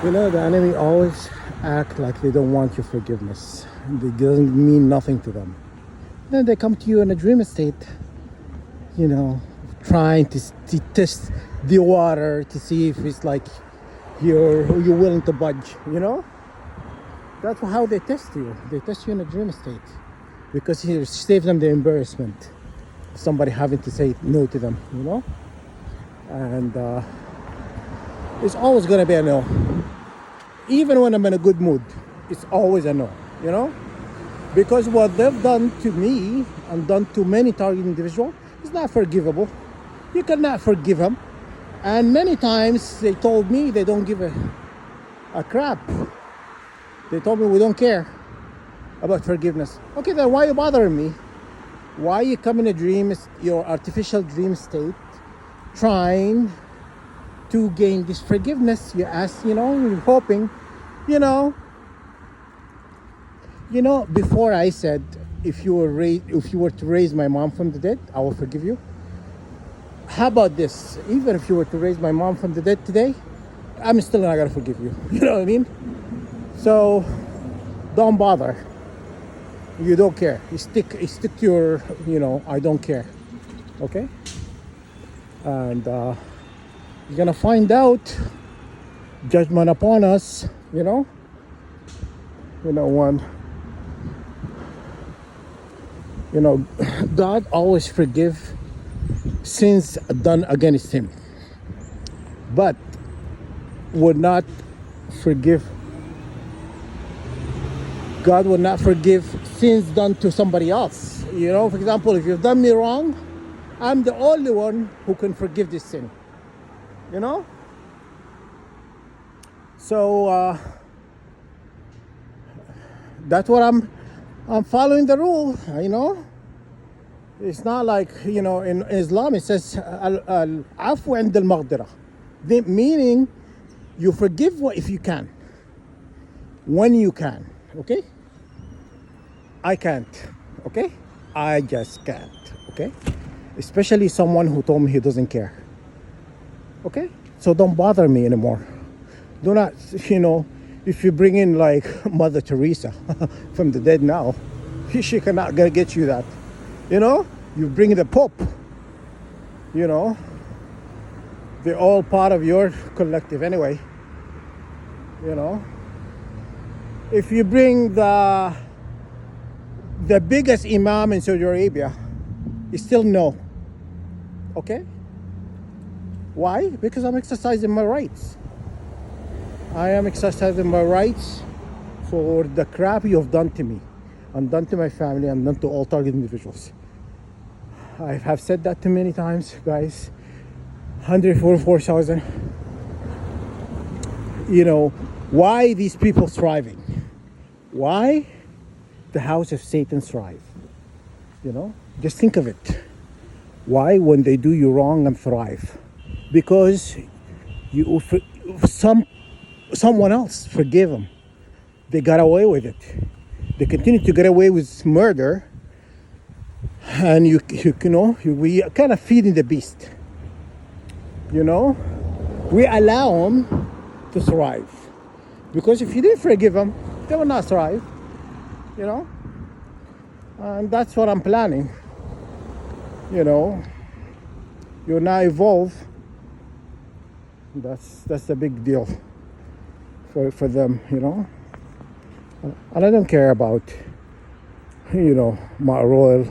The enemy always act like they don't want your forgiveness. It doesn't mean nothing to them. Then they come to you in a dream state, you know, trying to test the water to see if it's like you're willing to budge, That's how they test you. They test you in a dream state because it saves them the embarrassment. Somebody having to say no to them, And it's always gonna be a no. Even when I'm in a good mood, it's always a no, Because what they've done to me and done to many target individuals is not forgivable. You cannot forgive them. And many times they told me they don't give a crap. They told me we don't care about forgiveness. Okay, then why are you bothering me? Why you come in a dream, your artificial dream state, trying to gain this forgiveness? You ask, you're hoping, before I said, if you were to raise my mom from the dead, I will forgive you. How about this? Even if you were to raise my mom from the dead today, I'm still not gonna forgive you. You know what I mean? So don't bother. You don't care. You stick to your, I don't care. Okay? And you're gonna find out judgment upon us, when God always forgive sins done against him, but would not forgive. God would not forgive sins done to somebody else. For example, if you've done me wrong, I'm the only one who can forgive this sin. So that's what I'm following the rule. It's not like, in Islam it says al-afu and al-maghfirah, meaning you forgive if you can, when you can. Okay, I can't. Okay, I just can't. Okay, especially someone who told me he doesn't care. Okay, so don't bother me anymore. Do not, if you bring in like Mother Teresa from the dead now, she cannot gonna get you that. You bring the Pope, they're all part of your collective anyway. If you bring the biggest imam in Saudi Arabia, it's still no. Okay? Why? Because I'm exercising my rights. I am exercising my rights for the crap you have done to me and done to my family and done to all target individuals. I have said that too many times, guys. 144,000. Why these people thriving? Why the house of Satan thrive? Just think of it. Why, when they do you wrong and thrive? Because someone else forgave them. They got away with it. They continue to get away with murder, and we are kind of feeding the beast. We allow them to thrive, because if you didn't forgive them, they will not thrive. And that's what I'm planning. You're not evolve. That's the big deal for them. And I don't care about my royal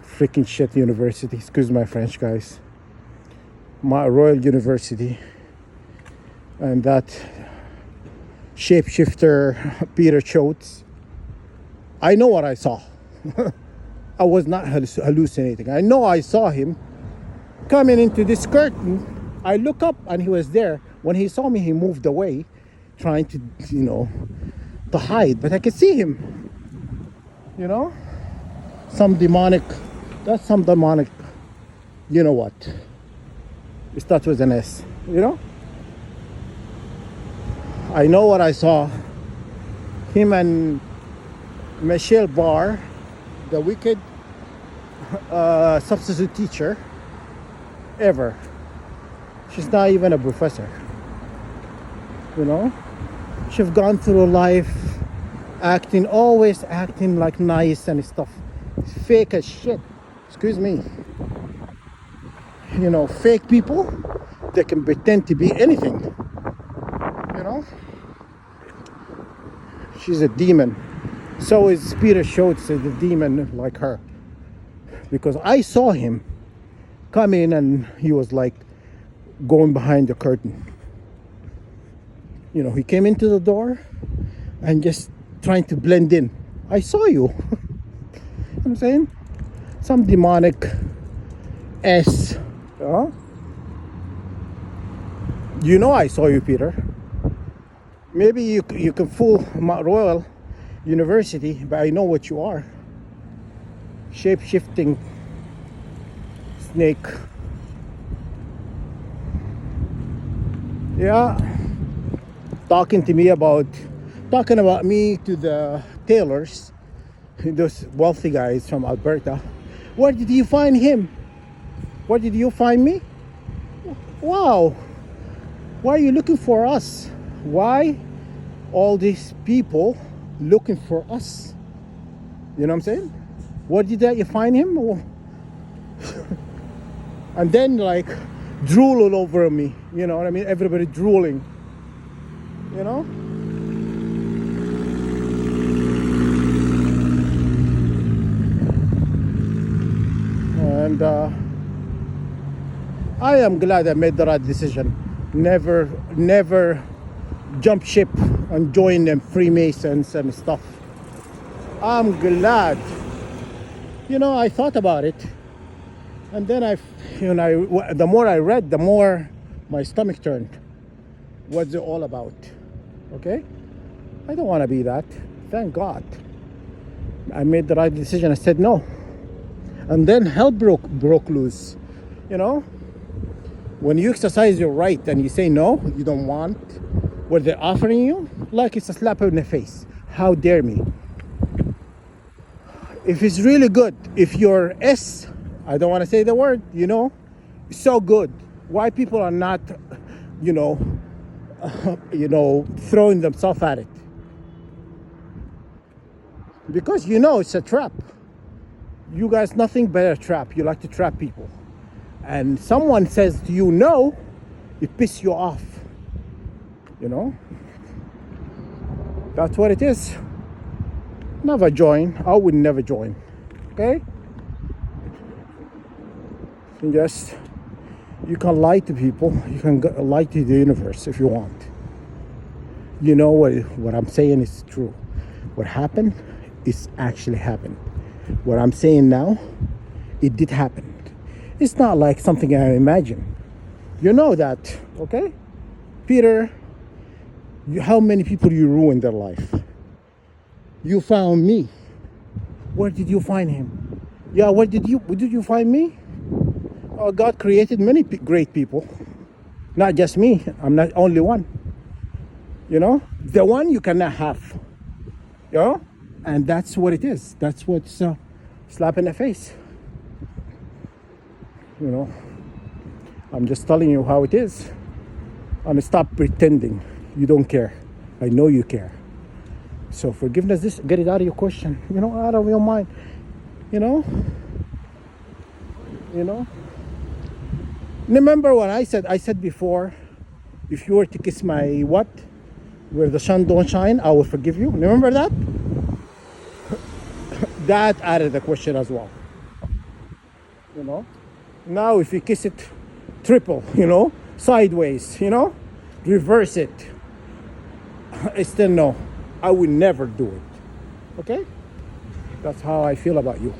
freaking shit university. Excuse my French, guys. My royal university and that shapeshifter Peter Choate. I know what I saw. I was not hallucinating. I know I saw him coming into this curtain. I look up and he was there. When he saw me, he moved away, trying to, to hide. But I could see him. Some demonic. That's some demonic. You know what? It starts with an S. I know what I saw. Him and Michelle Barr, the wicked substitute teacher ever. She's not even a professor. You know, she've gone through life acting, always acting like nice and stuff. Fake as shit. Excuse me. You know, fake people, they can pretend to be anything. You know, she's a demon. So is Peter Choate, the demon like her. Because I saw him come in and he was like going behind the curtain. You know, he came into the door and just trying to blend in. I saw you. You know what I'm saying? Some demonic S. You know I saw you, Peter. Maybe you can fool Mount Royal University, but I know what you are. Shape-shifting snake. Yeah. Talking about me to the tailors, those wealthy guys from Alberta. Where did you find him? Where did you find me? Wow. Why are you looking for us? Why all these people looking for us? You know what I'm saying? Where did you find him? And then like drool all over me. You know what I mean? Everybody drooling. You know? And I am glad I made the right decision. Never jump ship and join them Freemasons and stuff. I'm glad. You know, I thought about it, and then the more I read, the more my stomach turned. What's it all about? Okay, I don't want to be that. Thank God. I made the right decision. I said no, and then hell broke loose. You know, when you exercise your right and you say no, you don't want what they're offering you, like it's a slap in the face. How dare me? If it's really good, if your S, I don't want to say the word, you know, so good, why people are not, you know, throwing themselves at it? Because you know it's a trap. You guys, nothing but a trap. You like to trap people. And someone says to you no, it pisses you off. You know? That's what it is. Never join. I would never join. Okay? You can lie to people. You can lie to the universe if you want. You know what I'm saying is true. What happened is actually happened. What I'm saying now, it did happen. It's not like something I imagine. You know that, okay? Peter, how many people you ruined their life? You found me. Where did you find him? Yeah, where did you find me? Oh, God created many great people. Not just me. I'm not only one. You know? The one you cannot have. You know? And that's what it is. That's what's slap in the face. You know? I'm just telling you how it is. And stop pretending you don't care. I know you care. So forgiveness, this, get it out of your question. You know, out of your mind. You know? You know? Remember when I said before, if you were to kiss my what? Where the sun don't shine, I will forgive you. Remember that? That added the question as well. You know? Now if you kiss it triple, you know, sideways, you know, reverse it, I still no. I would never do it. Okay? That's how I feel about you.